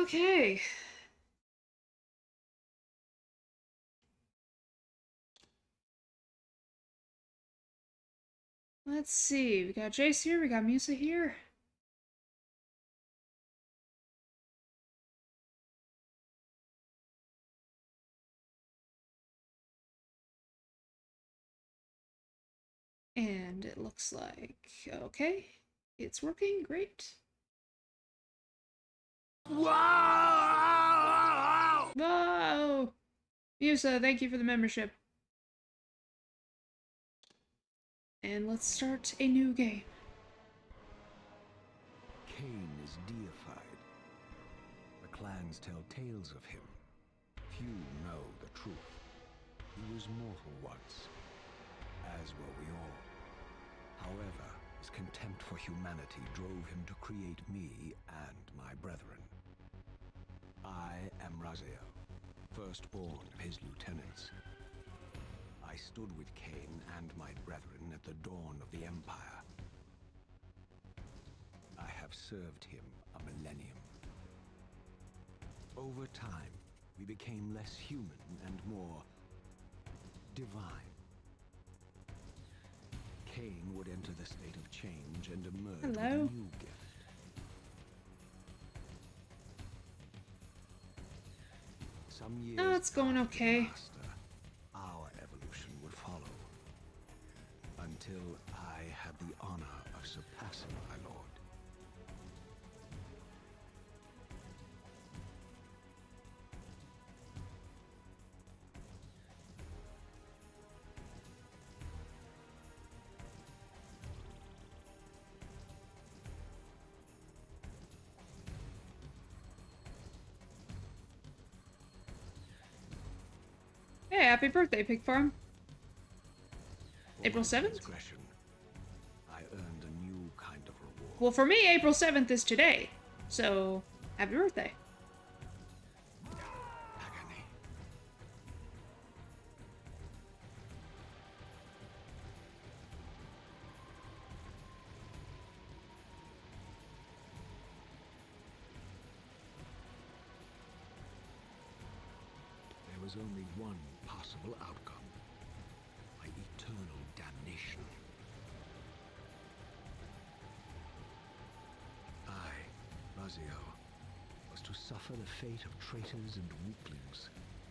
Okay. Let's see. We got Jace here. We got Musa here. And it looks like, okay, it's working, great. Wow! Whoa! Musa, thank you for the membership. And let's start a new game. Cain is deified. The clans tell tales of him. Few know the truth. He was mortal once, as were we all. However, his contempt for humanity drove him to create me and my brethren. I am Raziel, firstborn of his lieutenants. I stood with Cain and my brethren at the dawn of the Empire. I have served him a millennium. Over time, we became less human and more divine. Cain would enter the state of change and emerge with a new gift. Some years It's going after the okay. Master, our evolution would follow. Until I had the honor of surpassing my lord. Hey, happy birthday, Pig Farm. April 7th? I earned a new kind of reward. Well, for me, April 7th is today. So, happy birthday. Agony. There was only one possible outcome. My eternal damnation. I, Raziel, was to suffer the fate of traitors and weaklings,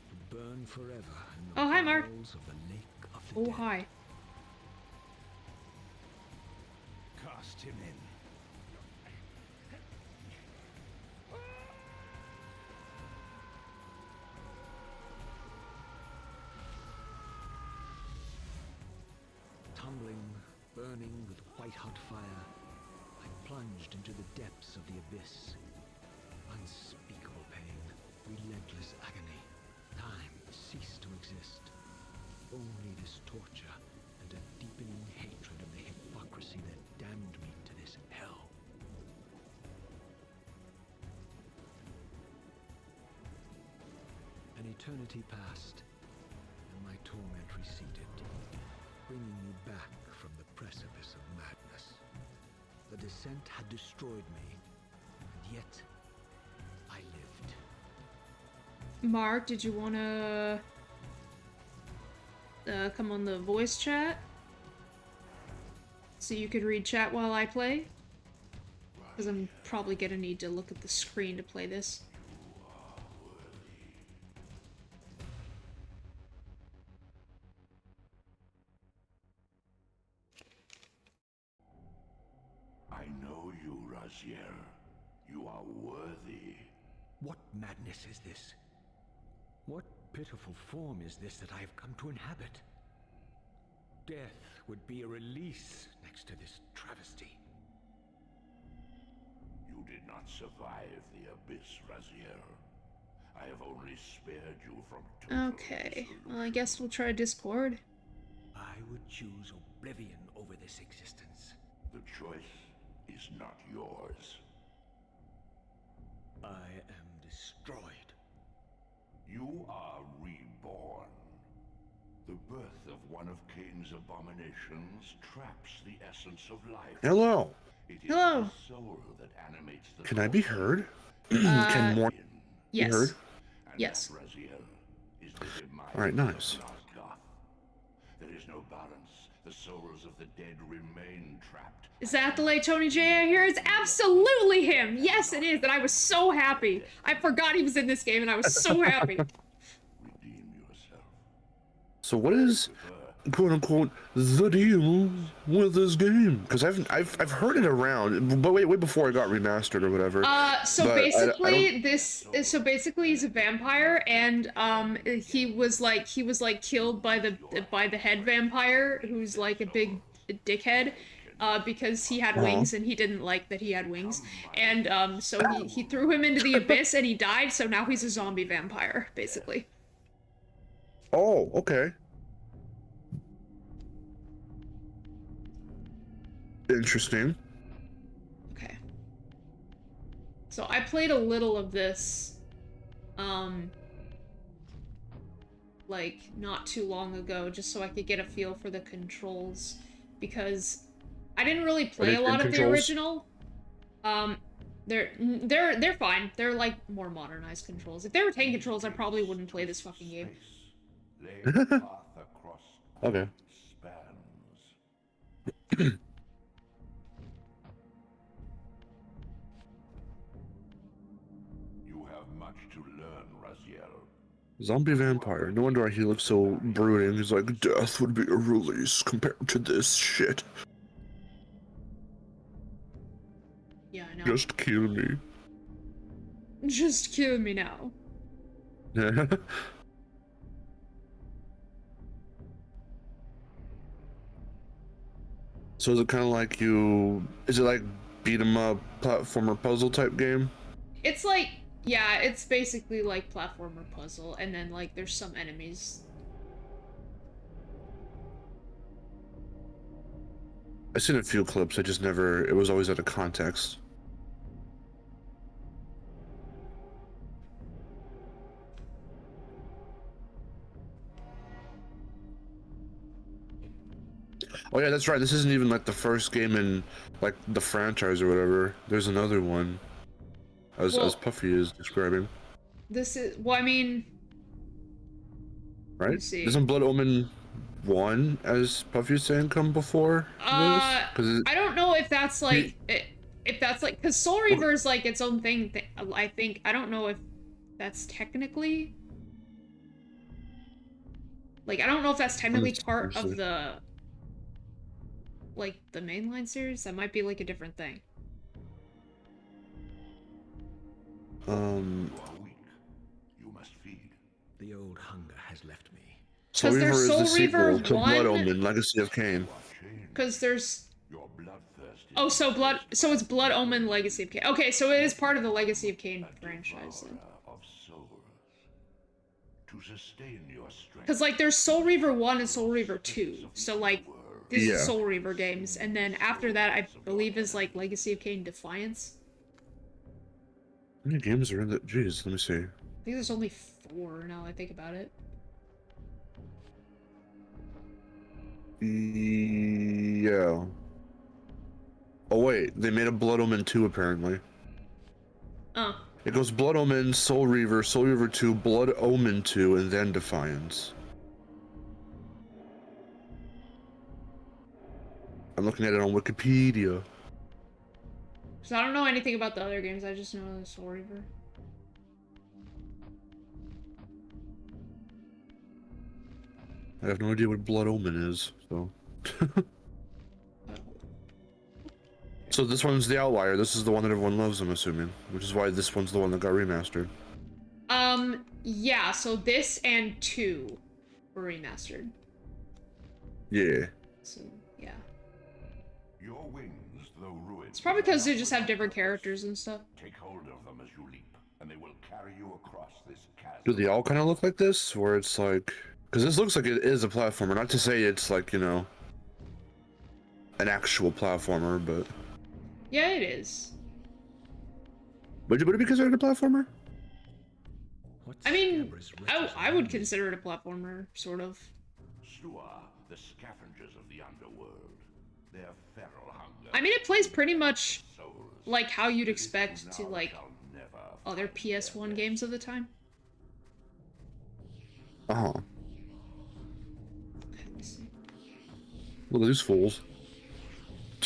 to burn forever in the Hi, Mark. bowels of the lake of the dead. Hi. Cast him in. Tumbling, burning with white-hot fire, I plunged into the depths of the abyss. Unspeakable pain, relentless agony. Time ceased to exist. Only this torture and a deepening hatred of the hypocrisy that damned me to this hell. An eternity passed, and my torment receded, bringing me back from the precipice of madness. The descent had destroyed me, and yet I lived. Mark, did you want to come on the voice chat? So you could read chat while I play? Because I'm probably gonna need to look at the screen to play this. I know you, Raziel. You are worthy. What madness is this? What pitiful form is this that I have come to inhabit? Death would be a release next to this travesty. You did not survive the abyss, Raziel. I have only spared you from total Okay, well, I guess we'll try Discord. I would choose oblivion over this existence. The choice is not yours. I am destroyed. You are reborn. The birth of one of Cain's abominations traps the essence of life. Hello. It is Hello. the soul that animates the Can I be heard? Can more in Yes. heard? And Yes. that, Raziel, is the demise All right, nice. of Nargoth. There is no balance. The souls of the dead remain trapped. Is that the late Tony J I hear? It's absolutely him! Yes, it is, and I was so happy. I forgot he was in this game, and I was so happy. Redeem yourself. So what is, quote unquote, the deal with this game? Because I've heard it around, but way before it got remastered or whatever. So but basically, so basically he's a vampire, and he was like killed by the head vampire, who's like a big dickhead, because he had wings and he didn't like that he had wings, and so he threw him into the abyss and he died. So now he's a zombie vampire, basically. Oh, okay. Interesting. Okay. So I played a little of this, like not too long ago, just so I could get a feel for the controls, because I didn't really play a lot of the original. They're fine. They're like more modernized controls. If they were tank controls, I probably wouldn't play this fucking game. Okay. You have much to learn, Raziel. Zombie vampire. No wonder he looks so brooding. He's like, death would be a release compared to this shit. Yeah, I know. Just kill me. Just kill me now. So is it kind of like is it like beat 'em up platformer puzzle type game? It's like, yeah, it's basically like platformer puzzle, and then like there's some enemies. I've seen a few clips, it was always out of context. Oh yeah, that's right. This isn't even like the first game in like the franchise or whatever. There's another one, as Puffy is describing. This is, well, I mean, Right? see. Doesn't Blood Omen 1, as Puffy's saying, come before this? I don't know if that's like, because Soul Reaver is like its own thing, I think. I don't know if that's technically, like, I don't know if that's technically part of the, like, the mainline series. That might be like a different thing. You are weak. You must feed. The old hunger has left me. Soul Reaver is the sequel to Blood Omen, Legacy of Kain. Because there's... Your bloodthirst. Oh, so it's Blood Omen, Legacy of Kain. Okay, so it is part of the Legacy of Kain franchise then. Of souls. To sustain your strength. Because, like, there's Soul Reaver 1 and Soul Reaver 2. So, like, these are Soul Reaver games. And then after that, I believe is, like, Legacy of Kain Defiance. How many games are in that? Jeez, let me see. I think there's only 4 now I think about it. Yeah. Oh wait, they made a Blood Omen 2 apparently. Oh. It goes Blood Omen, Soul Reaver 2, Blood Omen 2, and then Defiance. I'm looking at it on Wikipedia. So I don't know anything about the other games, I just know the Soul Reaver. I have no idea what Blood Omen is, so... So this one's the outlier. This is the one that everyone loves, I'm assuming. Which is why this one's the one that got remastered. Yeah, so this and 2 were remastered. Yeah. So, yeah. Your wings, though ruined. It's probably because they just have different characters and stuff. Take hold of them as you leap, and they will carry you across this chasm. Do they all kind of look like this? Where it's like... Because this looks like it is a platformer. Not to say it's like, you know... an actual platformer, but... Yeah, it is. Would it be considered a platformer? I mean, I would consider it a platformer, sort of. Stua, the scavengers of the underworld. Their feral hunger. I mean, it plays pretty much like how you'd expect to, like, other PS1 games of the time. Oh, Let's see. look at these fools.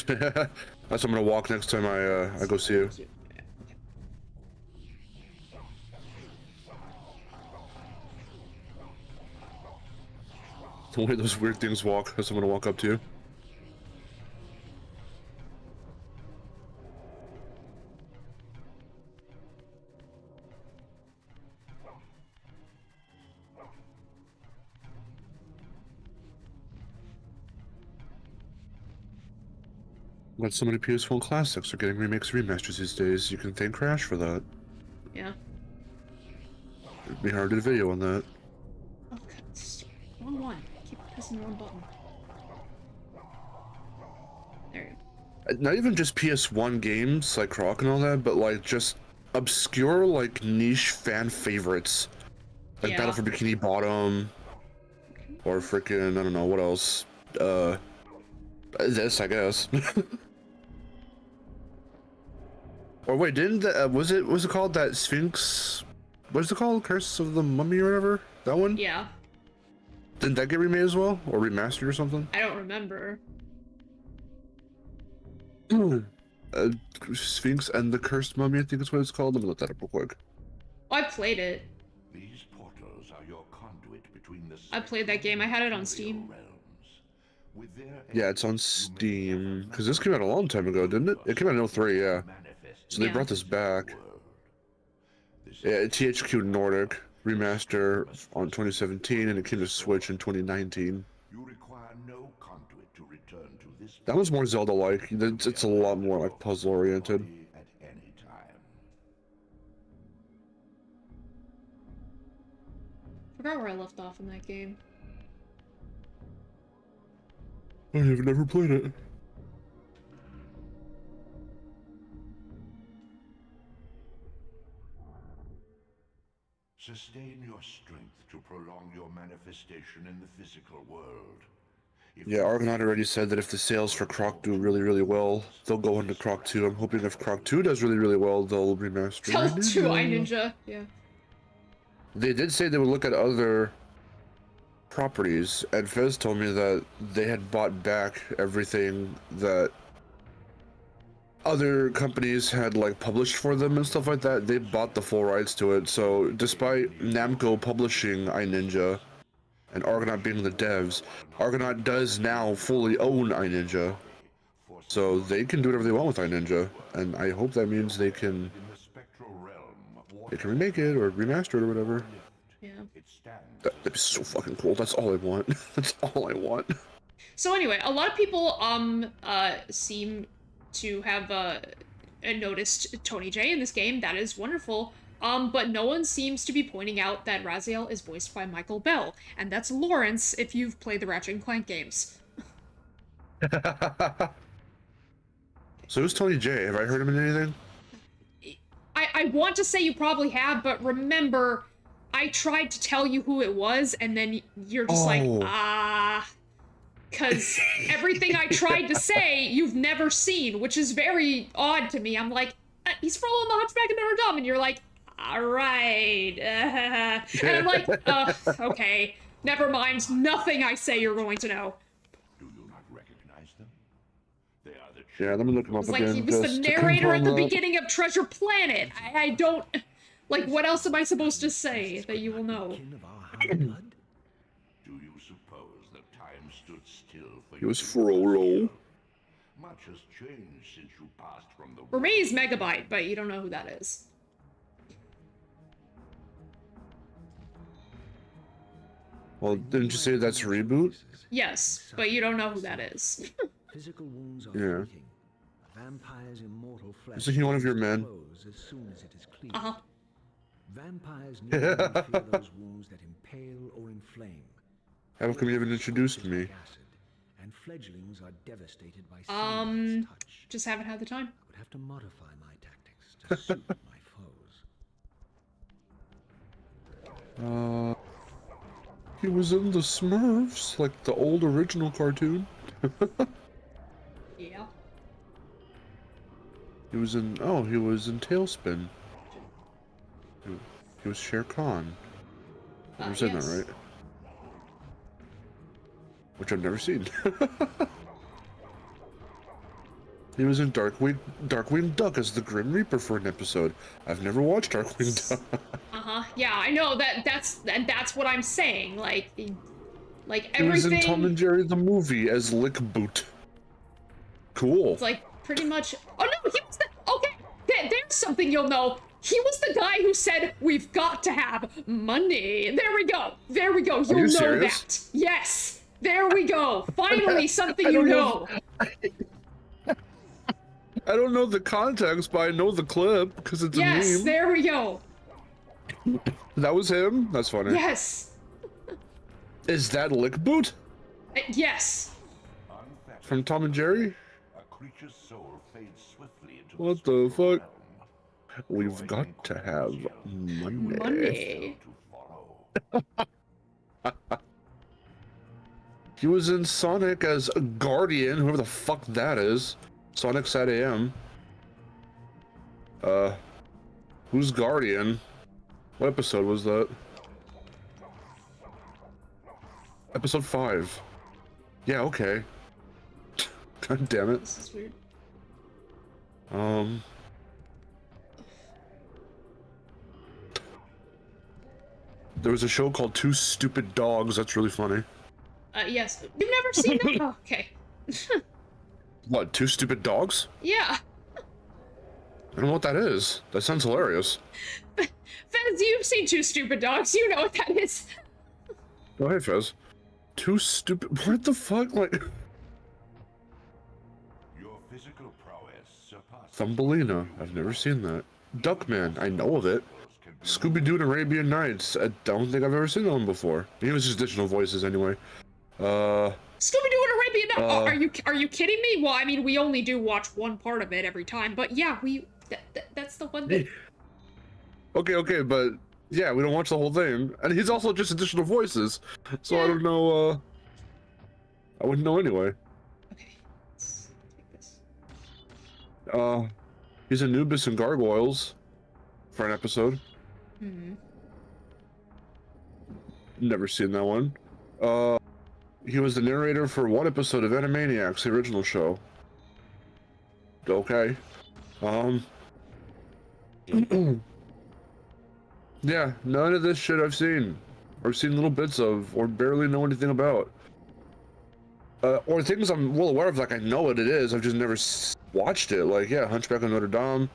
That's what I'm gonna walk next time I go see you. The way those weird things walk, that's what I'm gonna walk up to you. Got so many PS1 classics are getting remakes and remasters these days. You can thank Crash for that. Yeah. It'd be hard to do a video on that. Oh, God. Wrong one. I keep pressing the wrong button. There you go. Not even just PS1 games like Croc and all that, but like just obscure like niche fan favorites. Like Yeah. Battle for Bikini Bottom. Or freaking, I don't know, what else? This, I guess. Or wait, didn't the, was it called that Sphinx? What's it called? Curse of the Mummy or whatever? That one? Yeah. Didn't that get remade as well? Or remastered or something? I don't remember. Sphinx and the Cursed Mummy, I think is what it's called. Let me look that up real quick. Oh, I played it. These portals are your conduit between the I played that game. I had it on Steam. realms. With their Yeah, it's on Steam. Because this came out a long time ago, didn't it? It came out in 03, yeah. So they Yeah. brought this back. Yeah, THQ Nordic remaster on 2017, and it came to Switch in 2019. You require no conduit to return to this That was more Zelda-like. It's a lot more like puzzle-oriented. at any time. Forgot where I left off in that game. I've never played it. Sustain your strength to prolong your manifestation in the physical world. If Yeah, Argonaut already said that if the sales for Croc do really, really well, they'll go into Croc 2. I'm hoping if Croc 2 does really, really well, they'll remaster Tell it. to iNinja. Yeah. They did say they would look at other properties, and Fez told me that they had bought back everything that other companies had like published for them and stuff like that. They bought the full rights to it. So despite Namco publishing iNinja and Argonaut being the devs, Argonaut does now fully own iNinja. So they can do whatever they want with iNinja, and I hope that means they can in the spectral realm, remake it or remaster it or whatever. Yeah. it stands. That'd be so fucking cool. That's all I want. That's all I want. So anyway, a lot of people seem to have noticed Tony J in this game. That is wonderful. But no one seems to be pointing out that Raziel is voiced by Michael Bell, and that's Lawrence if you've played the Ratchet and Clank games. So who's Tony J? Have I heard him in anything? I want to say you probably have, but remember, I tried to tell you who it was, and then you're just like, Oh. because everything I tried to say, you've never seen, which is very odd to me. I'm like, he's from The Hunchback of Notre Dame, and you're like, all right. And I'm like, okay, never mind. Nothing I say you're going to know. Do you not recognize them? They are the Yeah, let me look him up It's like again. he was the just to narrator at the confirm that. beginning of Treasure Planet. I don't... Like, what else am I supposed to say that you will know? Kin of our high blood? Do you suppose that time stood still for He was Frollo. Much has changed since you passed from the For me, he's Megabyte, but you don't know who that is. Well, didn't you say that's Reboot? Yes, but you don't know who that is. Physical wounds are Yeah. fleeting. A vampire's immortal flesh Isn't he one of your men? close as soon as it is clean. Uh-huh. Vampires never feel those wounds that impale or inflame. How come you haven't introduced me? Acid, and fledglings are devastated by Um, sunlight's touch. Just haven't had the time. I would have to modify my tactics to suit my foes. He was in the Smurfs, like the old original cartoon. Yeah. He was in Tailspin. He was Shere Khan. You're saying Yes. that right? Which I've never seen. He was in Darkwing Duck as the Grim Reaper for an episode. I've never watched Darkwing Duck. Yeah, I know that's what I'm saying. Like He was in everything. Tom and Jerry the movie as Lick Boot. Cool. It's like pretty much. Oh no, he was the. Okay, there's something you'll know. He was the guy who said we've got to have money. There we go. There we go. You'll you know serious? that. Yes. There we go. Finally, something I you don't know. I don't know the context, but I know the clip because it's a Yes. meme. There we go. That was him? That's funny. Yes. Is that Lick Boot Yes. Unfettered, from Tom and Jerry? a creature's soul fades swiftly into What the the spiritual fuck? realm, We've got to have money. Money. to follow. He was in Sonic as a Guardian, whoever the fuck that is. Sonic Sat AM. Who's Guardian? What episode was that? Episode 5. Yeah, okay. God damn it. This is weird. There was a show called Two Stupid Dogs. That's really funny. Yes. You've never seen that? Oh, okay. What, Two Stupid Dogs? Yeah. I don't know what that is. That sounds hilarious. Fez, you've seen Two Stupid Dogs. You know what that is. Oh, hey, Fez. Two Stupid... What the fuck? Like... Your physical prowess surpasses Thumbelina. I've never seen that. Duckman. I know of it. can be Scooby-Doo and Arabian Nights. I don't think I've ever seen that one before. He was just additional voices anyway. Scooby-Doo and Arabian Nights. Are you kidding me? Well, I mean, we only do watch one part of it every time, but yeah, that's the one that. Okay, but yeah, we don't watch the whole thing. And he's also just additional voices. So I Yeah. don't know, I wouldn't know anyway. Okay, let's take this. He's Anubis and Gargoyles for an episode. Hmm. Never seen that one. He was the narrator for one episode of Animaniacs, the original show. Okay. Yeah, none of this shit I've seen, or seen little bits of, or barely know anything about. Or things I'm well aware of, like I know what it is, I've just never watched it. Like, yeah, Hunchback of Notre Dame,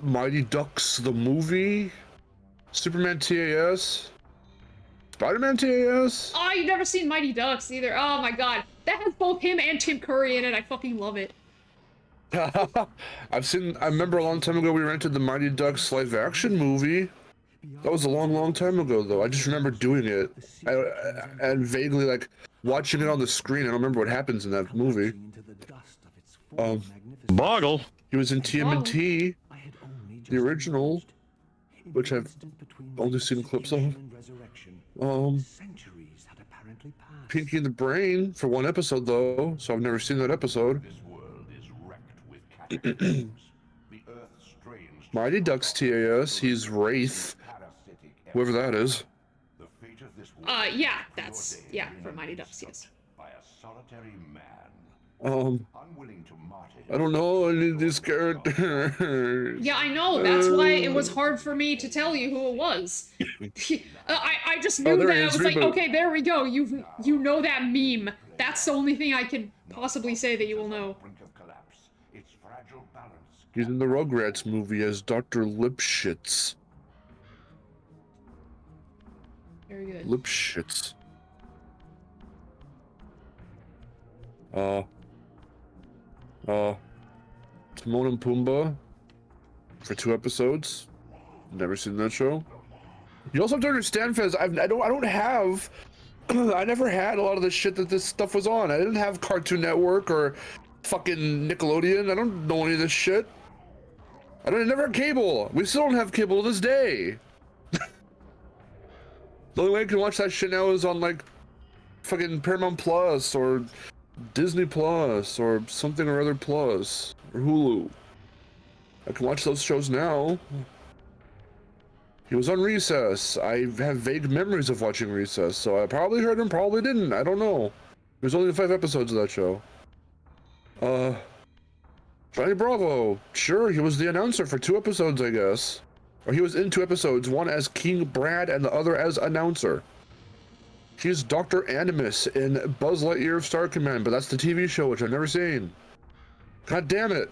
Mighty Ducks the movie, Superman TAS, Spider-Man TAS. Oh, you've never seen Mighty Ducks either. Oh my god, that has both him and Tim Curry in it. I fucking love it. I remember a long time ago we rented the Mighty Ducks live action movie. That was a long time ago though. I just remember doing it and vaguely like watching it on the screen. I don't remember what happens in that movie. Boggle. He was in TMNT, the original, which I've only seen clips of. Pinky and the Brain for one episode though, so I've never seen that episode. This world is wrecked with cataclysms. The earth's strange Mighty Ducks TAS, he's Wraith, parasitic whoever that is. The fate of this world Yeah, that's for Mighty Ducks, yes. by a solitary man, unwilling to martyr I don't know any of these characters. Yeah, I know. That's why it was hard for me to tell you who it was. I just knew there that. he I is, was like, reboot. okay, there we go. You know that meme. That's the only thing I could possibly say that you will know. brink of collapse. Its fragile balance. He's in the Rugrats movie as Dr. Lipschitz. Very good. Lipschitz. Timon and Pumbaa for 2 episodes. Never seen that show. You also have to understand, Fez. I don't have. I never had a lot of the shit that this stuff was on. I didn't have Cartoon Network or fucking Nickelodeon. I don't know any of this shit. I never had cable. We still don't have cable to this day. The only way I can watch that shit now is on like fucking Paramount Plus or Disney Plus or something or other plus or Hulu. I can watch those shows now. He was on Recess. I have vague memories of watching Recess, so I probably heard him, probably didn't. I don't know. There's only 5 episodes of that show. Johnny Bravo. Sure, he was the announcer for 2 episodes, I guess. Or he was in 2 episodes, one as King Brad and the other as announcer. He's Dr. Animus in Buzz Lightyear of Star Command, but that's the TV show, which I've never seen. God damn it.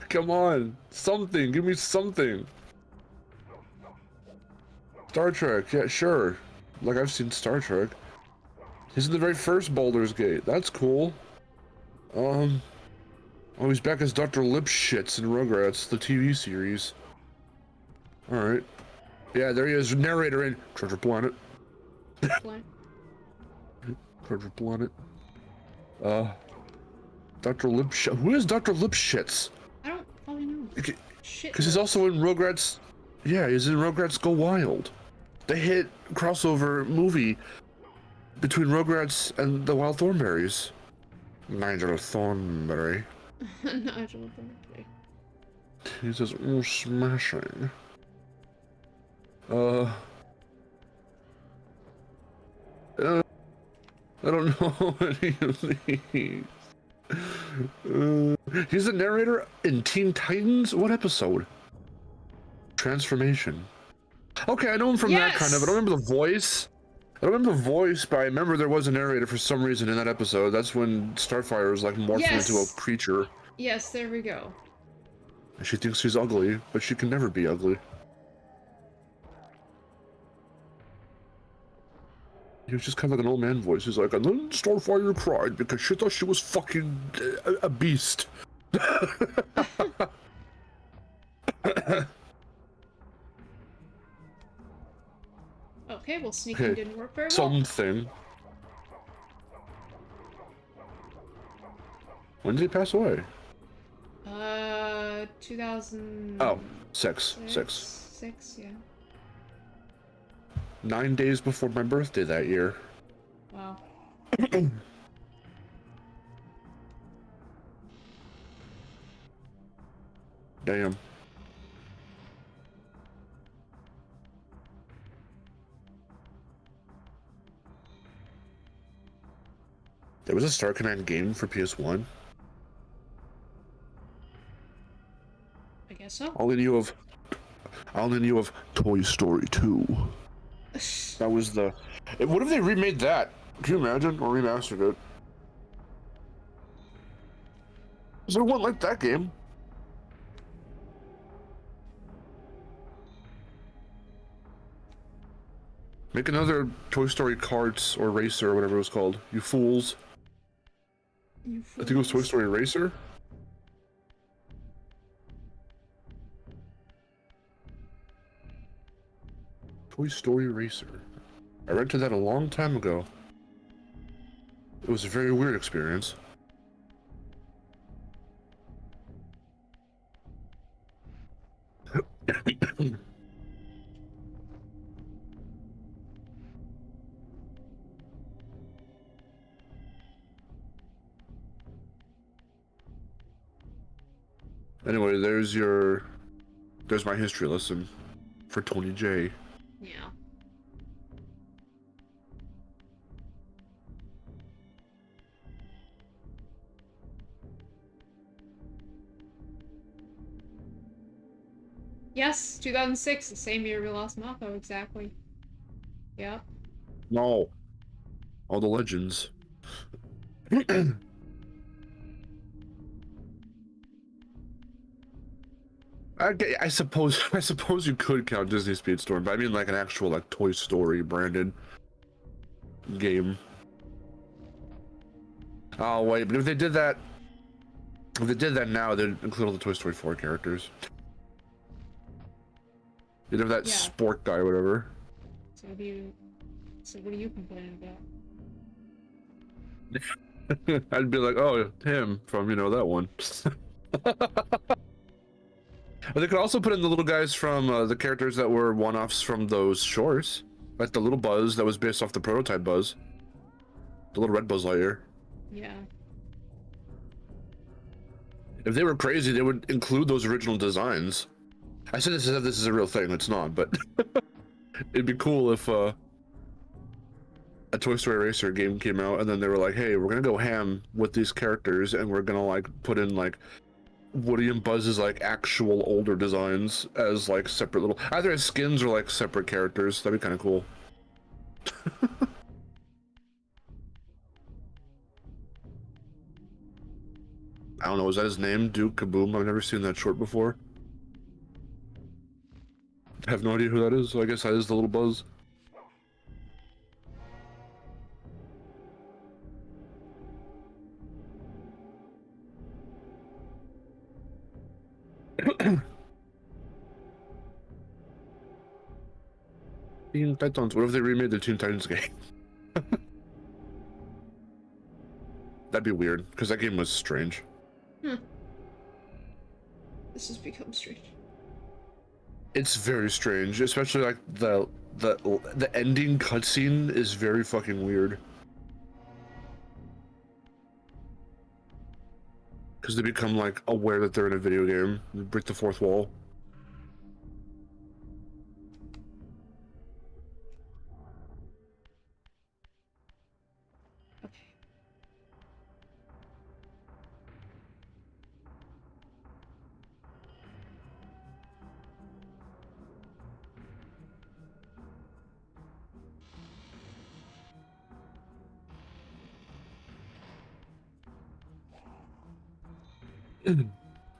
Come on. Something. Give me something. Star Trek. Yeah, sure. Like, I've seen Star Trek. He's in the very first Baldur's Gate. That's cool. Oh, he's back as Dr. Lipschitz in Rugrats, the TV series. Alright. Yeah, there he is, narrator in Treasure Planet. Treasure Planet. Dr. Lipschitz. Who is Dr. Lipschitz? I don't probably know. Shit. Because he's also in Rugrats. Yeah, he's in Rugrats Go Wild. The hit crossover movie between Rugrats and the Wild Thornberrys. Nigel Thornberry. Nigel Thornberry. He says, smashing. I don't know what he needs. He's the narrator in Teen Titans? What episode? Transformation. Okay, I know him from that kind of. I don't remember the voice. I don't remember the voice, but I remember there was a narrator for some reason in that episode. That's when Starfire is like morphing into a creature. Yes, there we go. And she thinks she's ugly, but she can never be ugly. He was just kind of like an old man voice. He's like, and then Starfire cried because she thought she was fucking a beast. Okay, well, sneaking didn't work very well. Something. When did he pass away? 2000. Oh, six. 6, yeah. 9 days before my birthday that year. Wow. Damn. There was a Star Command game for PS1. I guess so. I only knew of Toy Story 2. That was the... What if they remade that? Can you imagine? Or remastered it? Is there one like that game? Make another Toy Story Karts or Racer or whatever it was called. You fools. You I think it was Toy Story Racer. Toy Story Racer. I rented that a long time ago. It was a very weird experience. Anyway, there's my history lesson for Tony J. Yeah. Yes, 2006, the same year we lost Mako, exactly. Yep. No. All the legends. I suppose you could count Disney Speedstorm, but I mean like an actual like Toy Story branded game. Oh wait, but if they did that now, they'd include all the Toy Story 4 characters. You'd have that sport guy or whatever. So what are you complaining about? I'd be like, oh, him from, that one. But they could also put in the little guys from the characters that were one-offs from those shorts. Like the little Buzz that was based off the prototype Buzz. The little red Buzz Lightyear. Yeah. If they were crazy, they would include those original designs. I said this as if this is a real thing. It's not, but it'd be cool if a Toy Story Racer game came out and then they were like, "Hey, we're gonna go ham with these characters and we're gonna like put in like Woody and Buzz's like actual older designs as like separate little, either as skins or like separate characters." That'd be kind of cool. I don't know, is that his name? Duke Kaboom? I've never seen that short before. I have no idea who that is, so I guess that is the little Buzz. Teen Titans. What if they remade the Teen Titans game? That'd be weird, because that game was strange. This has become strange. It's very strange, especially like the ending cutscene is very fucking weird. Because they become like aware that they're in a video game, they break the fourth wall.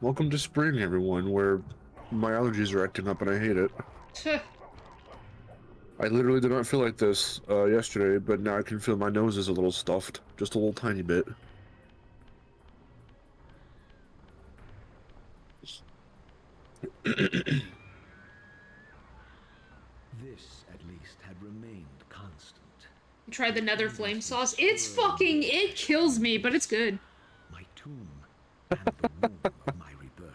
Welcome to spring, everyone, where my allergies are acting up and I hate it. I literally did not feel like this yesterday, but now I can feel my nose is a little stuffed, just a little tiny bit. This, at least, had remained constant. You tried the nether flame sauce? It kills me, but it's good. My tomb and the womb of my rebirth.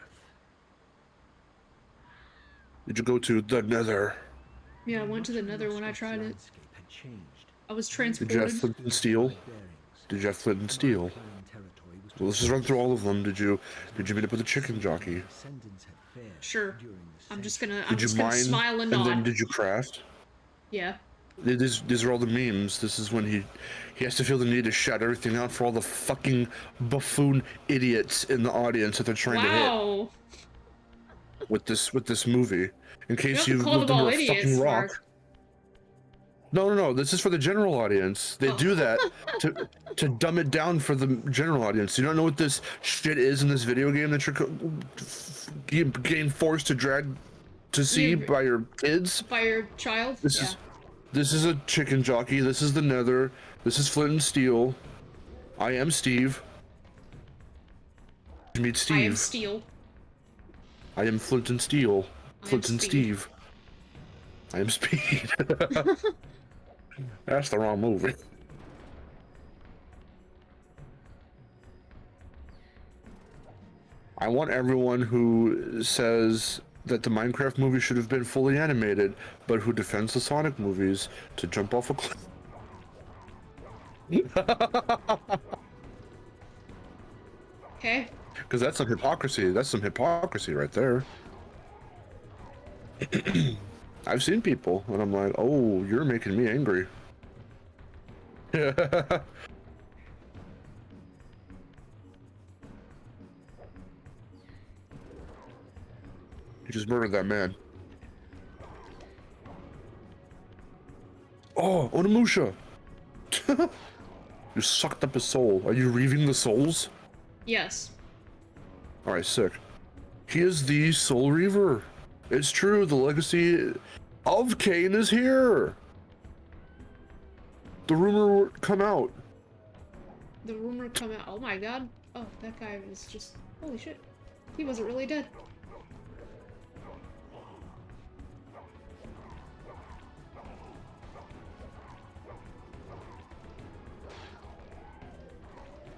Did you go to the nether? Yeah, I went to the nether when I tried it. Had changed. I was Did transported. you have flint and steel? Did you have flint and steel? Well, let's just run through all of them. Did you meet up with a chicken jockey? Sure. I'm just gonna Did you mine? smile and And then nod. did you craft? Yeah. These are all the memes. This is when he has to feel the need to shout everything out for all the fucking buffoon idiots in the audience that they're trying to Wow. hit with this movie. In case You you've don't have to lived call under them a all fucking idiots, rock. Mark. No. This is for the general audience. They Oh. do that to dumb it down for the general audience. You don't know what this shit is in this video game that you're getting forced to drag to see by your kids. By your child? This is a chicken jockey. This is the nether. This is flint and steel. I am Steve. You meet Steve. I am steel. I am Flint and Steel. Flint and Speed. Steve. I am Speed. That's the wrong movie. I want everyone who says that the Minecraft movie should have been fully animated, but who defends the Sonic movies to jump off a cliff. Okay. Because that's some hypocrisy. That's some hypocrisy right there. I've seen people, and I'm like, oh, you're making me angry. You just murdered that man. Oh, Onimusha! You sucked up his soul. Are you reaving the souls? Yes. Alright, sick. He is the Soul Reaver. It's true, the legacy of Cain is here. The rumor will come out. The rumor come out. Oh my god. Oh, that guy was just... Holy shit. He wasn't really dead.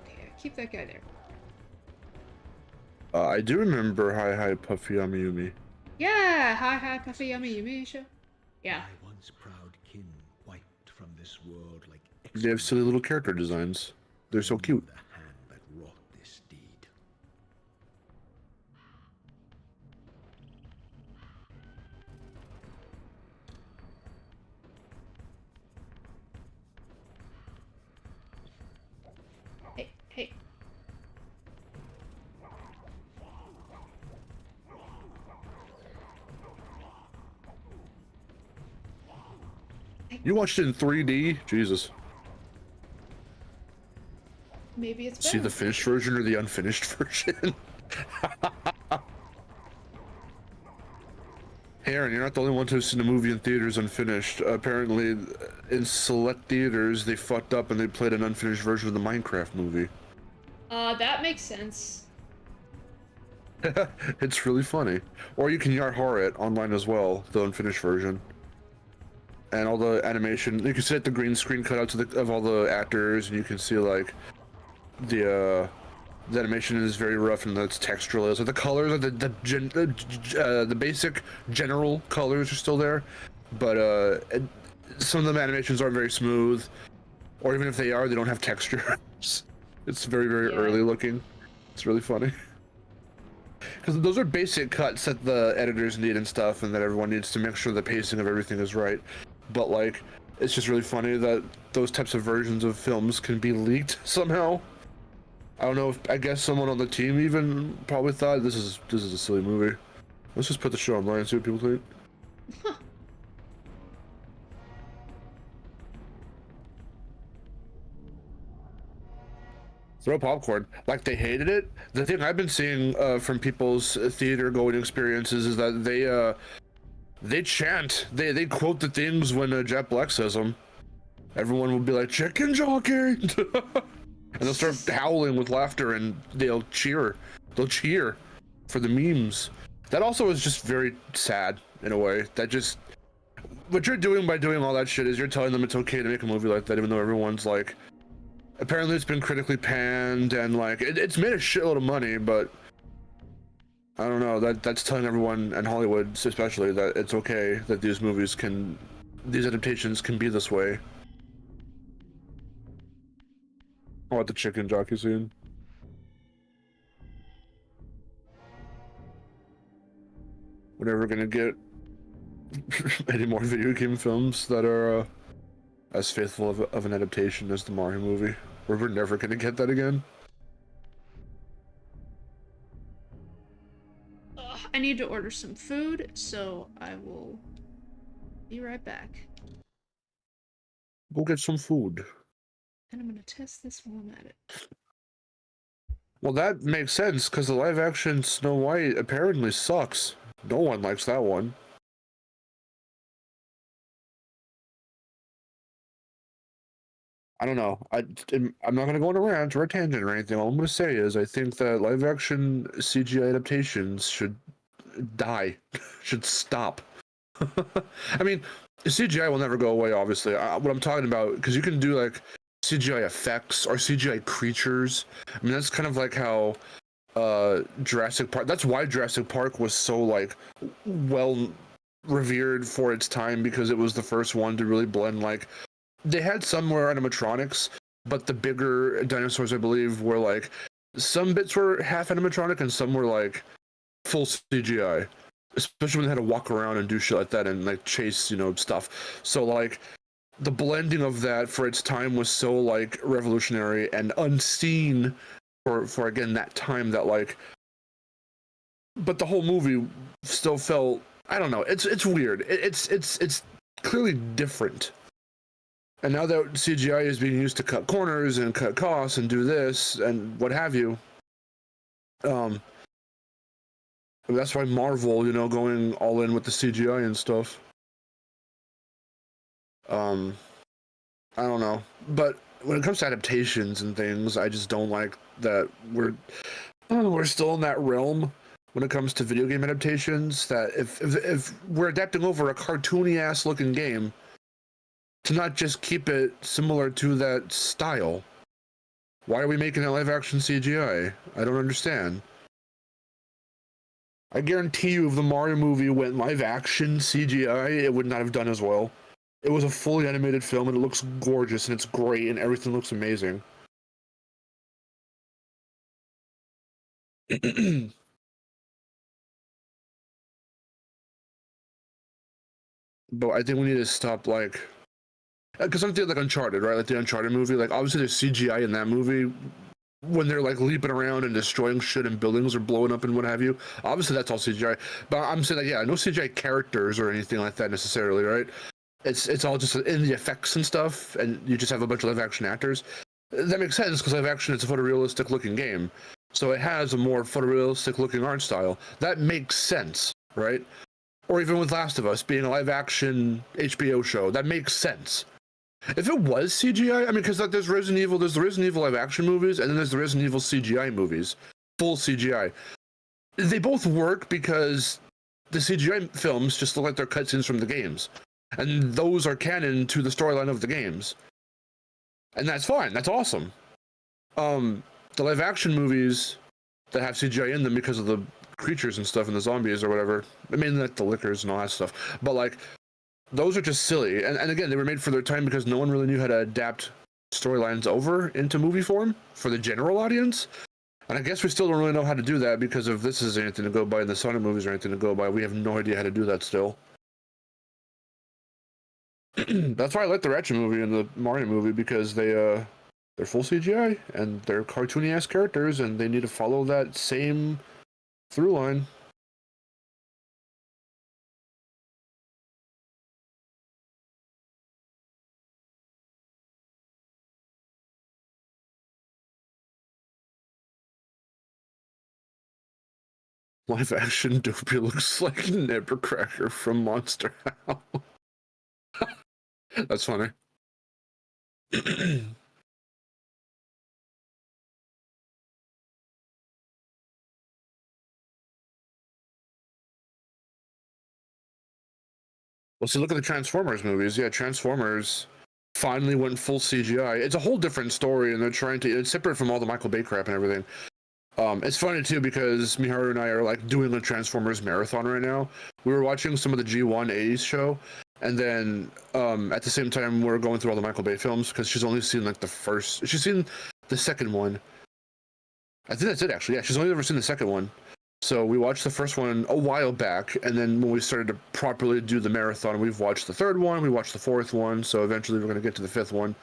Okay, keep that guy there. I do remember Hi Puffy Yumi. Yeah! Hi, Puffy Yummy Yumi show. Yeah. My once proud kin wiped from this world like They have silly little character designs. They're so cute. the hand that wrought this deed. You watched it in 3D? Jesus. Maybe it's See better. the finished version or the unfinished version? Hey Aaron, you're not the only one to have seen a movie in theaters unfinished. Apparently, in select theaters, they fucked up and they played an unfinished version of the Minecraft movie. That makes sense. It's really funny. Or you can Yarhar it online as well, the unfinished version. And all the animation, you can see the green screen cutouts of all the actors, and you can see like the animation is very rough and it's textureless. So the colors, the basic general colors are still there, but some of the animations aren't very smooth, or even if they are, they don't have texture. It's very early looking. It's really funny. Because those are basic cuts that the editors need and stuff, and that everyone needs to make sure the pacing of everything is right. But like, it's just really funny that those types of versions of films can be leaked somehow. I don't know if, I guess someone on the team even probably thought this is a silly movie. Let's just put the show online and see what people think. Throw popcorn. Like, they hated it. The thing I've been seeing from people's theater going experiences is that they chant, they quote the things when Jack Black says them. Everyone will be like, chicken jockey! And they'll start howling with laughter and they'll cheer for the memes. That also is just very sad in a way. That just, what you're doing by doing all that shit is you're telling them it's okay to make a movie like that, even though everyone's like, apparently it's been critically panned and like it's made a shitload of money, but I don't know, that's telling everyone in Hollywood especially that it's okay that these adaptations can be this way. I want the chicken jockey scene. We're never gonna get any more video game films that are as faithful of an adaptation as the Mario movie. We're never gonna get that again. I need to order some food, so I will be right back. Go get some food. And I'm gonna test this while I'm at it. Well, that makes sense, because the live-action Snow White apparently sucks. No one likes that one. I don't know. I'm not going to go on a rant or a tangent or anything. All I'm going to say is I think that live-action CGI adaptations should die, should stop. I mean, CGI will never go away, obviously. What I'm talking about, because you can do like CGI effects or CGI creatures. I mean, that's kind of like how Jurassic Park. That's why Jurassic Park was so like well revered for its time, because it was the first one to really blend like. They had some more animatronics, but the bigger dinosaurs, I believe, were like some bits were half animatronic and some were like full CGI. Especially when they had to walk around and do shit like that and like chase, you know, stuff. So like the blending of that for its time was so like revolutionary and unseen for again that time that like. But the whole movie still felt, I don't know. It's weird. It's clearly different. And now that CGI is being used to cut corners and cut costs and do this and what have you, that's why Marvel, you know, going all in with the CGI and stuff. I don't know, but when it comes to adaptations and things, I just don't like that we're still in that realm when it comes to video game adaptations. That if we're adapting over a cartoony ass looking game, to not just keep it similar to that style. Why are we making a live action CGI? I don't understand. I guarantee you if the Mario movie went live action CGI, it would not have done as well. It was a fully animated film and it looks gorgeous and it's great and everything looks amazing. But I think we need to stop like, because something like Uncharted, right? Like the Uncharted movie, like obviously there's CGI in that movie when they're like leaping around and destroying shit and buildings are blowing up and what have you. Obviously that's all CGI. But I'm saying that, yeah, no CGI characters or anything like that necessarily, right? It's all just in the effects and stuff, and you just have a bunch of live action actors. That makes sense because live action is a photorealistic looking game, so it has a more photorealistic looking art style. That makes sense, right? Or even with Last of Us being a live action HBO show, that makes sense. If it was CGI, I mean, because like, there's the Resident Evil live action movies, and then there's the Resident Evil CGI movies, full CGI. They both work because the CGI films just look like they're cutscenes from the games, and those are canon to the storyline of the games, and that's fine. That's awesome. The live action movies that have CGI in them because of the creatures and stuff and the zombies or whatever. I mean, like the lickers and all that stuff, but like those are just silly. And again, they were made for their time because no one really knew how to adapt storylines over into movie form for the general audience. And I guess we still don't really know how to do that because if this is anything to go by and the Sonic movies are anything to go by, we have no idea how to do that still. That's why I like the Ratchet movie and the Mario movie because they're full CGI and they're cartoony ass characters and they need to follow that same through line. Live action Dopey looks like Nebbercracker from Monster House. That's funny. Well, see, look at the Transformers movies. Yeah, Transformers finally went full CGI. It's a whole different story, and they're trying to. It's separate from all the Michael Bay crap and everything. It's funny too because Miharu and I are like doing a Transformers marathon right now. We were watching some of the G1 80s show, and then at the same time we're going through all the Michael Bay films because she's only seen like the first. She's seen the second one. I think that's it actually. Yeah, she's only ever seen the second one. So we watched the first one a while back, and then when we started to properly do the marathon, we've watched the third one, we watched the fourth one, so eventually we're going to get to the fifth one.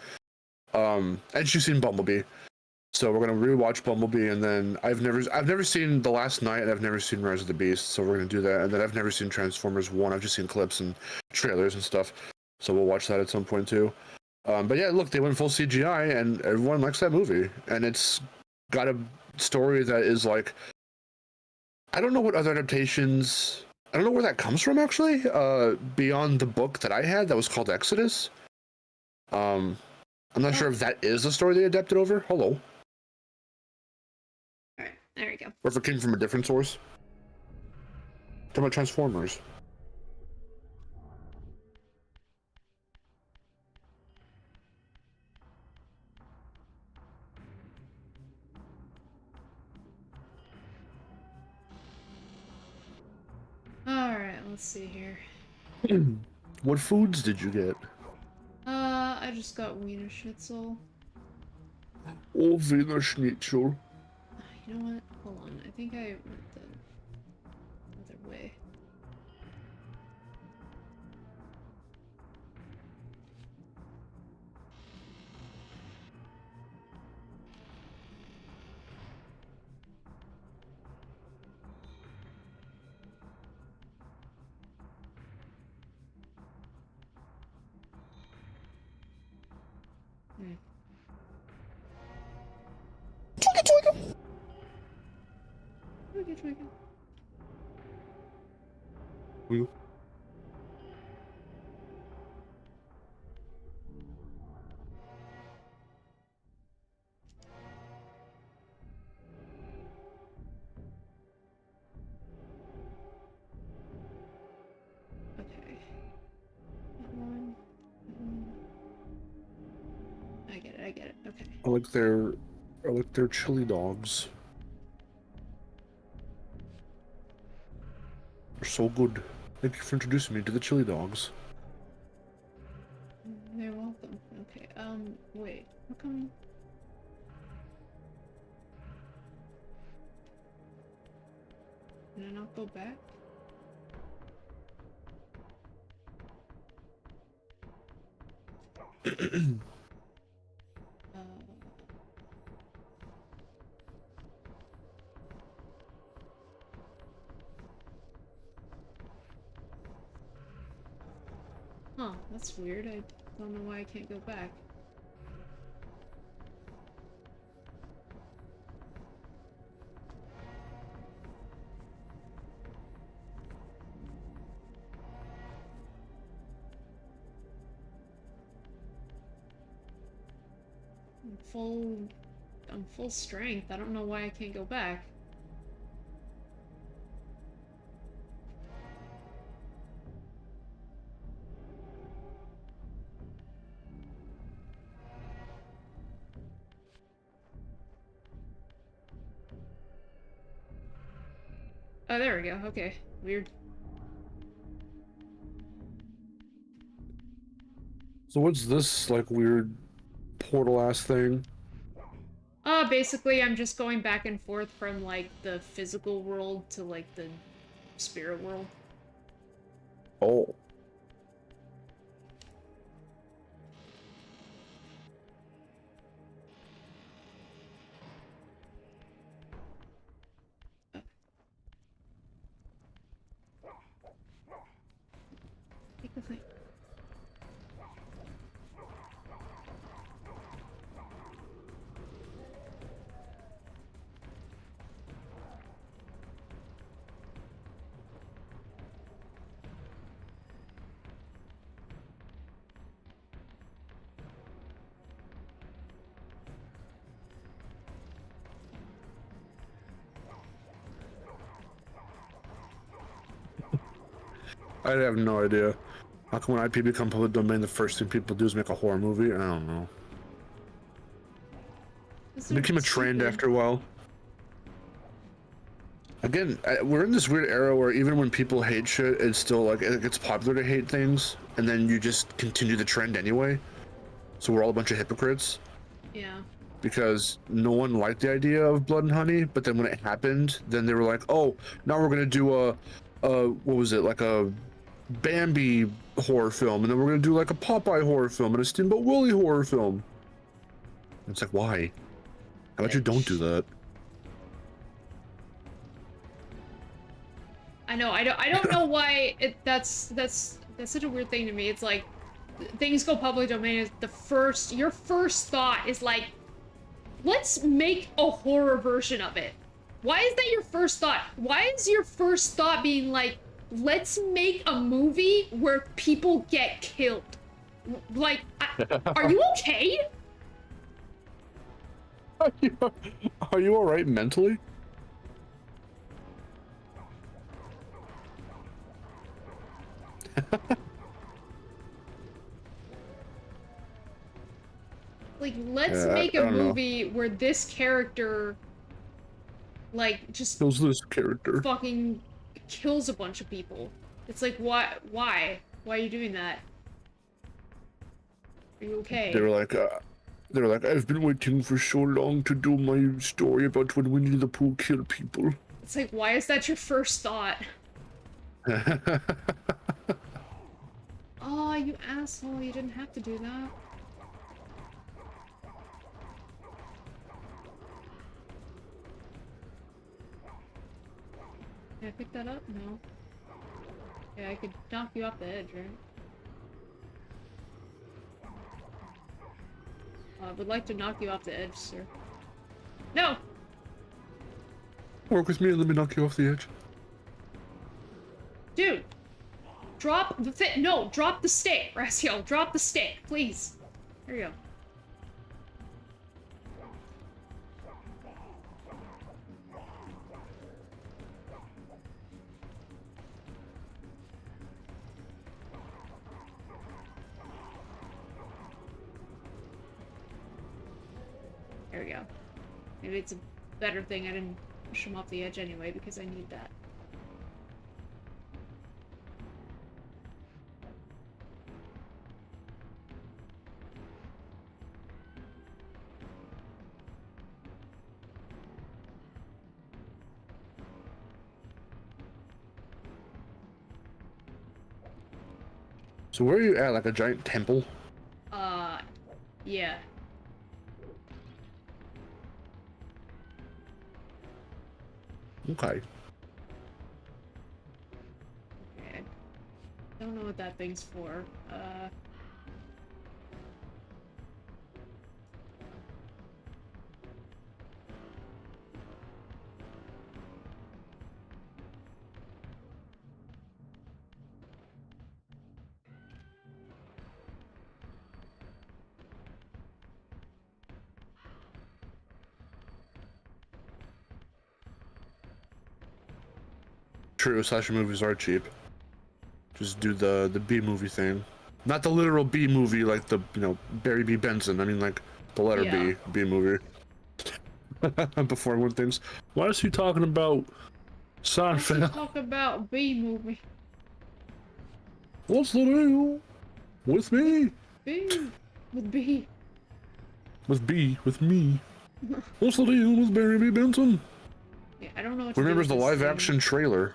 And she's seen Bumblebee. So we're going to rewatch Bumblebee, and then I've never seen The Last Night, and I've never seen Rise of the Beast, so we're going to do that. And then I've never seen Transformers 1, I've just seen clips and trailers and stuff. So we'll watch that at some point too. But yeah, look, they went full CGI, and everyone likes that movie. And it's got a story that is like, I don't know what other adaptations. I don't know where that comes from actually. Beyond the book that I had that was called Exodus. I'm not sure if that is the story they adapted over. Hello. All right, there we go. Or if it came from a different source. Talking about Transformers. All right, let's see here. What foods did you get? I just got Wiener Schnitzel. Oh, Wiener Schnitzel. You know what? Hold on. I think I went the other way. Twinkle. Wheel. Okay. That one. I get it. I get it. Okay. I like their chili dogs. They're so good. Thank you for introducing me to the chili dogs. You're welcome. Okay. Wait. How come? Can I not go back? Huh, that's weird. I don't know why I can't go back. I'm full strength. I don't know why I can't go back. Oh, there we go. Okay. Weird. So what's this, like, weird portal-ass thing? Basically, I'm just going back and forth from, like, the physical world to, like, the spirit world. Oh. Take the thing. I have no idea. How come when IP become public domain, the first thing people do is make a horror movie? I don't know. It became a trend after a while. Again, we're in this weird era where even when people hate shit, it's still like it gets popular to hate things, and then you just continue the trend anyway. So we're all a bunch of hypocrites. Yeah. Because no one liked the idea of Blood and Honey, but then when it happened, then they were like, "Oh, now we're gonna do what was it, like a Bambi horror film, and then we're gonna do like a Popeye horror film and a Steamboat Willie horror film." And it's like, why? How about you don't do that? I know. I don't know why that's such a weird thing to me. It's like things go public domain. Is your first thought is like, let's make a horror version of it. Why is that your first thought? Why is your first thought being like, let's make a movie where people get killed? Like, are you okay? Are you all right mentally? Like, let's make a movie where this character, like, just kills this character. Fucking kills a bunch of people. It's like, why? Why are you doing that? Are you okay? They were like, I've been waiting for so long to do my story about when Winnie the Pooh killed people. It's like, why is that your first thought? Oh, you asshole, you didn't have to do that. Can I pick that up? No. Yeah, I could knock you off the edge, right? I would like to knock you off the edge, sir. No! Work with me and let me knock you off the edge. Dude! Drop the no, drop the stick, Raziel. Drop the stick, please. There you go. There we go. Maybe it's a better thing I didn't push him off the edge anyway, because I need that. So where are you at? Like a giant temple? Yeah. Okay. Okay. Don't know what that thing's for. True, slasher movies are cheap. Just do the B movie thing. Not the literal B movie like the, you know, Barry B. Benson. I mean like the letter Yeah. B movie. Before everyone thinks, why is he talking about Seinfeld? Talk about B movie. What's the deal with me? B. With B. With B, with me. What's the deal with Barry B. Benson? Yeah, I don't know what Who to do remembers the with this live thing. action trailer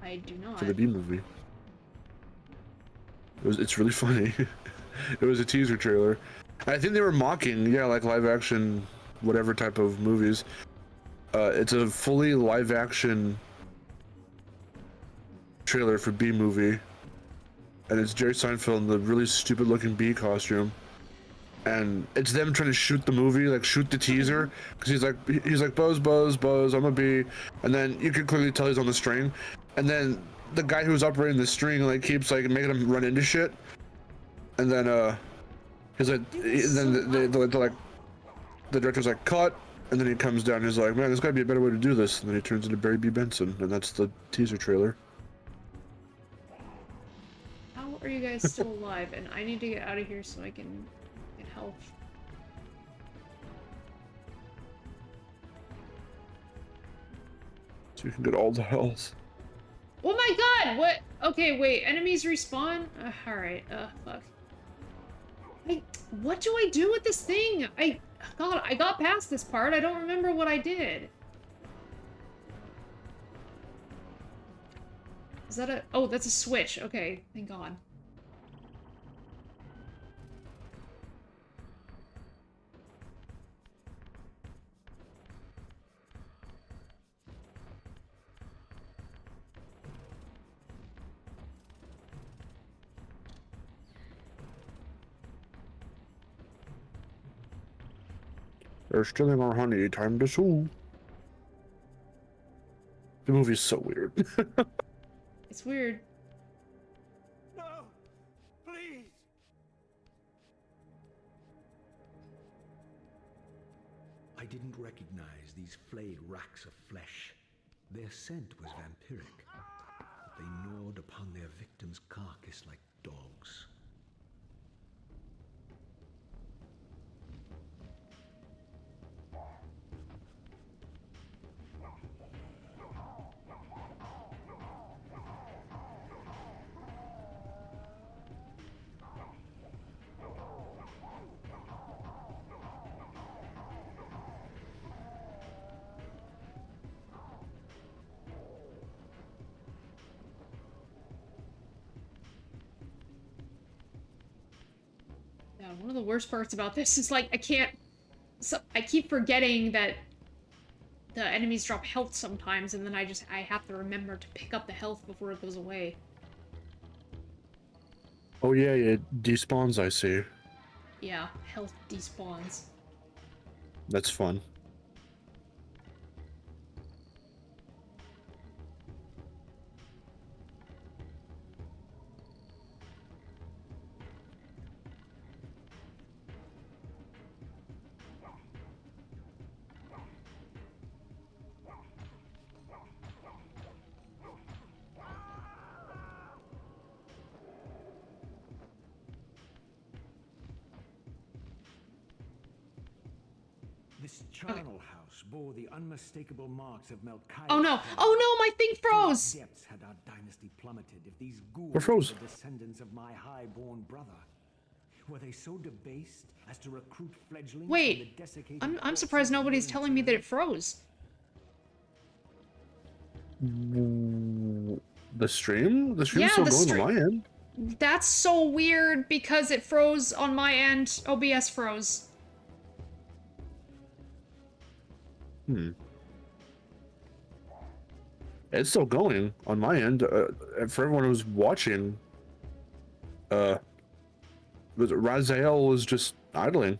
I do not. for the B movie? It's really funny. It was a teaser trailer. I think they were mocking, yeah, like live action, whatever type of movies. It's a fully live action trailer for B movie, and it's Jerry Seinfeld in the really stupid looking bee costume, and it's them trying to shoot the movie, like shoot the teaser, because he's like buzz buzz buzz, I'm a bee, and then you can clearly tell he's on the string, and then the guy who's operating the string like keeps like making him run into shit, and then he's like, then they're like, the director's like cut, and then he comes down and he's like, man, there's gotta be a better way to do this, and then he turns into Barry B. Benson, and that's the teaser trailer. How are you guys still alive? And I need to get out of here so I can get health. So you can get all the health. Oh my god! What? Okay, wait. Enemies respawn? Alright. Fuck. What do I do with this thing? God, I got past this part. I don't remember what I did. Is that a... Oh, that's a switch. Okay, thank God. They're stealing our honey, time to sue. The movie's so weird. It's weird. No! Please! I didn't recognize these flayed racks of flesh. Their scent was vampiric, but they gnawed upon their victim's carcass like dogs. Yeah, one of the worst parts about this is like I can't... So I keep forgetting that the enemies drop health sometimes, and then I have to remember to pick up the health before it goes away. Oh yeah, it despawns, I see. Yeah, health despawns. That's fun. This charnel house bore the unmistakable marks of Melchiah. Oh no! Oh no! My thing froze! Depths had our dynasty plummeted if these ghouls What froze? were the descendants of my high-born brother. Were they so debased as to recruit fledglings Wait, from the desiccated I'm corpses surprised of nobody's ruined telling me that it civilizations? The stream? The stream's Yeah, still the going on my end. That's so weird because it froze on my end. OBS froze. It's still going on my end. For everyone who's watching, Raziel was just idling.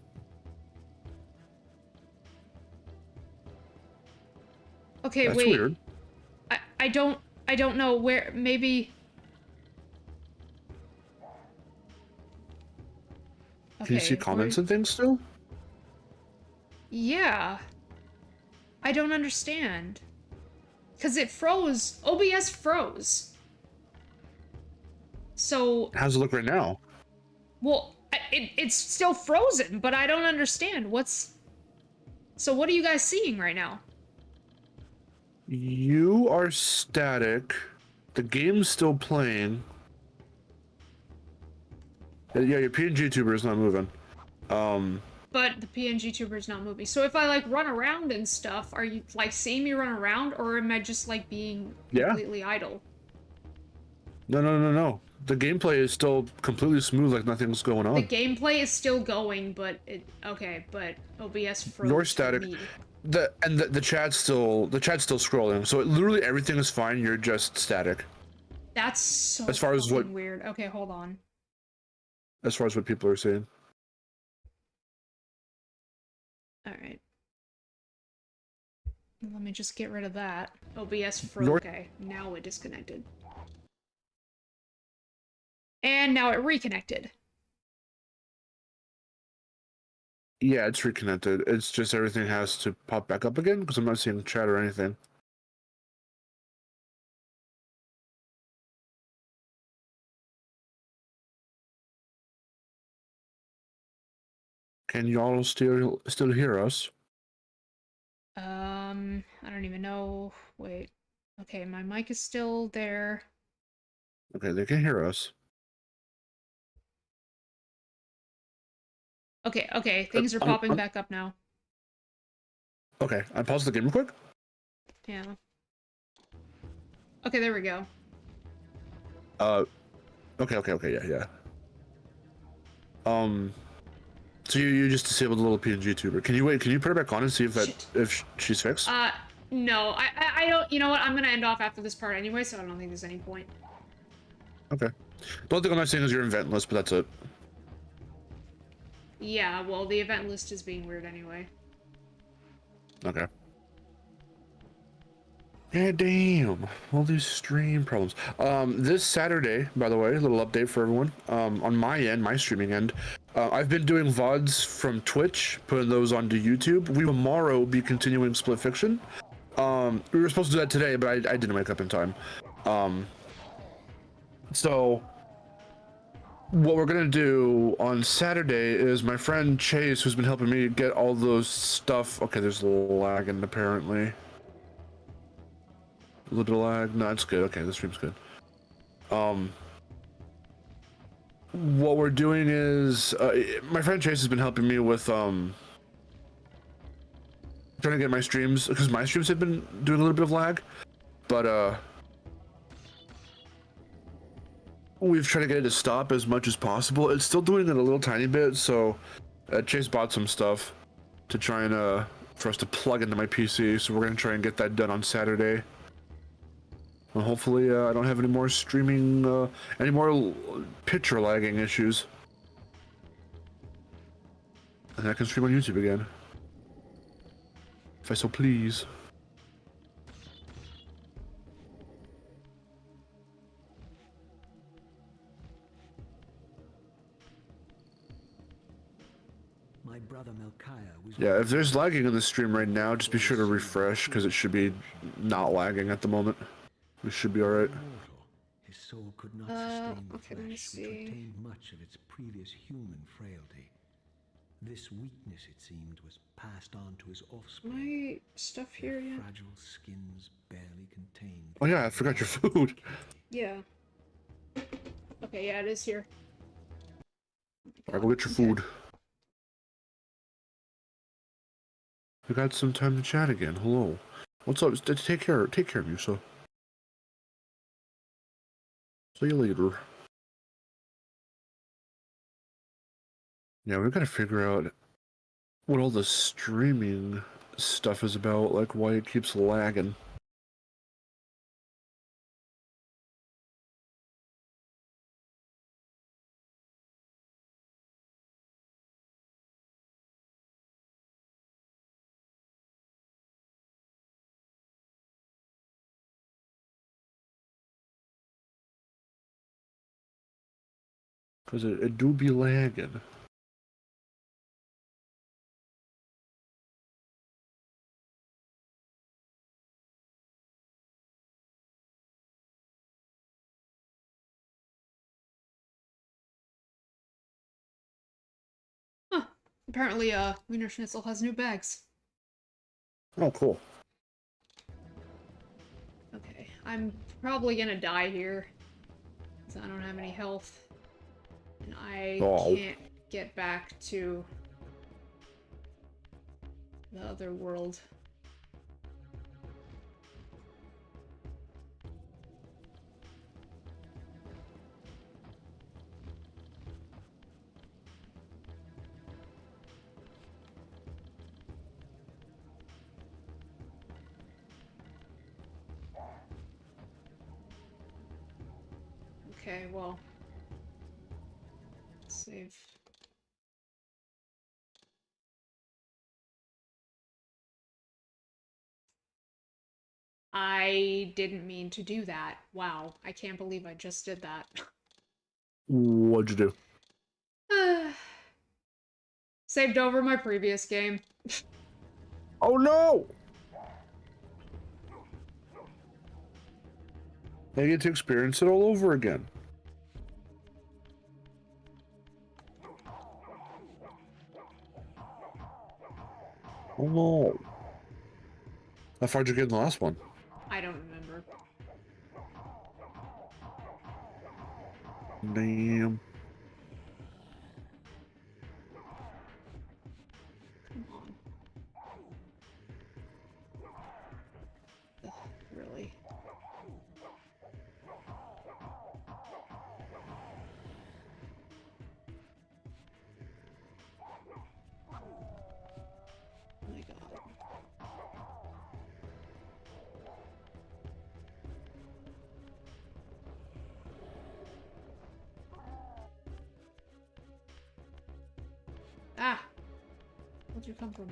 Okay, That's wait. weird. I don't know where. Maybe. Can you see Okay. comments and things still? Yeah. I don't understand. Because it froze. OBS froze. So, How's it look right now? well, it's still frozen, but I don't understand. So what are you guys seeing right now? You are static. The game's still playing. Yeah, your PNG tuber is not moving. But the PNG tuber's not moving. So if I, like, run around and stuff, are you, like, seeing me run around, or am I just, like, being Yeah. completely idle? No. The gameplay is still completely smooth, like nothing's going on. The gameplay is still going, but okay, but OBS froze You're for static. me. The chat's still scrolling. So literally everything is fine. You're just static. That's so As far as what weird. Okay, hold on. As far as what people are saying. All right. Let me just get rid of that. OBS froze. Okay, now it disconnected. And now it reconnected. Yeah, it's reconnected. It's just everything has to pop back up again because I'm not seeing chat or anything. Can y'all still hear us? I don't even know. Wait. Okay, my mic is still there. Okay, they can hear us. Okay, things are popping back up now. Okay, I paused the game real quick. Yeah. Okay, there we go. Okay, yeah. So you just disabled the little PNG tuber. Can you put her back on and see if she's fixed? No, I don't, you know what, I'm gonna end off after this part anyway, so I don't think there's any point. Okay. The only thing I'm not seeing is your event list, but that's it. Yeah, well, the event list is being weird anyway. Okay. Yeah, damn. All these stream problems. This Saturday, by the way, a little update for everyone. On my end, my streaming end, I've been doing VODs from Twitch, putting those onto YouTube. We will tomorrow be continuing Split Fiction. We were supposed to do that today, but I didn't wake up in time. So what we're gonna do on Saturday is my friend Chase, who's been helping me get all those stuff. Okay, there's a little lagging apparently. A little bit of lag. No, it's good. Okay, the stream's good. What we're doing is my friend Chase has been helping me with trying to get my streams, because my streams have been doing a little bit of lag, but we've tried to get it to stop as much as possible. It's still doing it a little tiny bit, so Chase bought some stuff to try and for us to plug into my PC, so we're gonna try and get that done on Saturday. And hopefully I don't have any more streaming, any more picture lagging issues. And I can stream on YouTube again. If I so please. My brother Melchiah was Yeah, if there's lagging in the stream right now, just be sure to refresh, because it should be not lagging at the moment. We should be alright. mortal. His soul could not sustain the Okay, let me flesh, which see. retained much of its previous human frailty. This weakness, it seemed, was passed on to his offspring. My stuff here Their yet? fragile skins barely contained. Oh yeah, I forgot your food. Yeah. Okay, yeah, it is here. Alright, go get your food. We got some time to chat again. Hello. What's up? Take care of you, so. See you later. Yeah, we've got to figure out what all the streaming stuff is about, like why it keeps lagging. Because it do be lagging. Huh. Apparently, Wiener Schnitzel has new bags. Oh, cool. Okay, I'm probably gonna die here. Because I don't have any health. And I Oh. can't get back to the other world. Okay, well. Save. I didn't mean to do that. Wow, I can't believe I just did that. What'd you do? Saved over my previous game. Oh no! I get to experience it all over again. Oh no. How far'd you get in the last one? I don't remember. Damn. Come on. Ugh, really? Oh my god. Ah! Where'd you come from?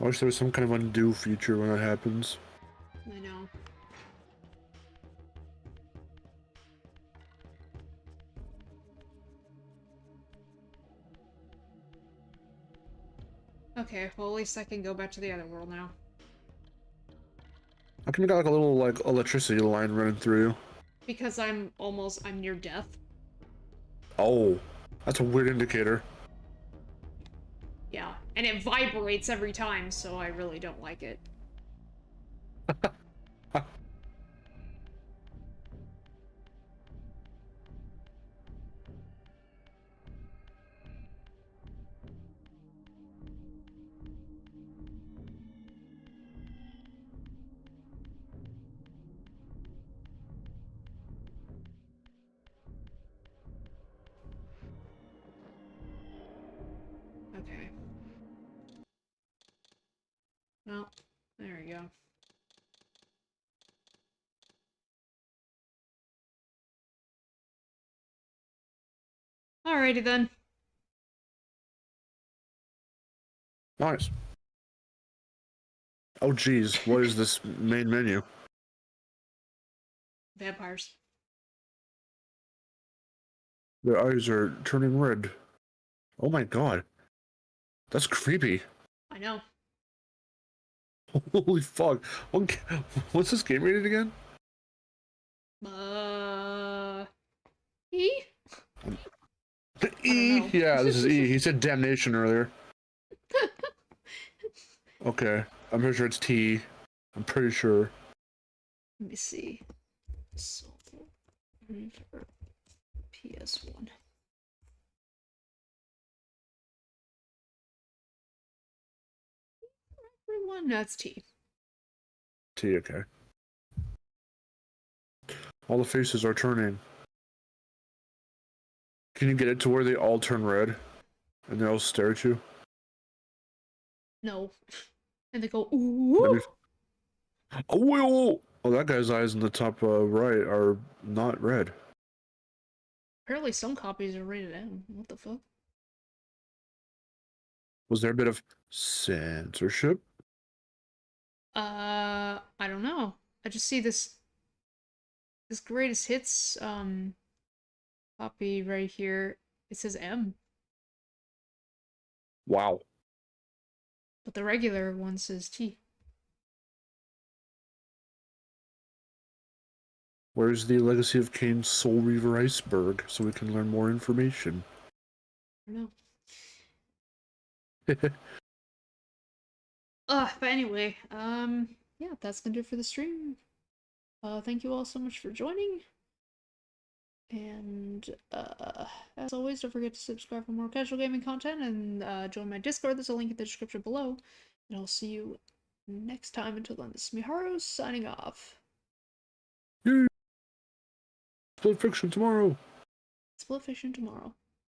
I wish there was some kind of undo feature when that happens. I know. Okay, well at least I can go back to the other world now. How come you got like a little like electricity line running through you? Because I'm near death. Oh, that's a weird indicator. Yeah, and it vibrates every time, so I really don't like it. Okay. Well, there we go. Alrighty then. Nice. Oh geez, what is this main menu? Vampires. Their eyes are turning red. Oh my god. That's creepy. I know. Holy fuck. What's this game rated again? E? E? Yeah, this is E. He said damnation earlier. Okay. I'm pretty sure it's T. I'm pretty sure. Let me see. Soul River PS1. Everyone, that's T. T, okay. All the faces are turning. Can you get it to where they all turn red? And they all stare at you? No. And they go, ooh. Oh, whoa! Oh, that guy's eyes in the top right are not red. Apparently some copies are rated M. What the fuck? Was there a bit of censorship? I don't know. I just see this greatest hits copy right here. It says M, Wow. but the regular one says T. Where's the Legacy of Kain Soul Reaver iceberg so we can learn more information? I don't know. But anyway, yeah, that's gonna do it for the stream. Thank you all so much for joining. And, as always, don't forget to subscribe for more casual gaming content and, join my Discord. There's a link in the description below. And I'll see you next time. Until then, this is Miharu signing off. Yay! Split Fiction tomorrow! Split Fiction tomorrow.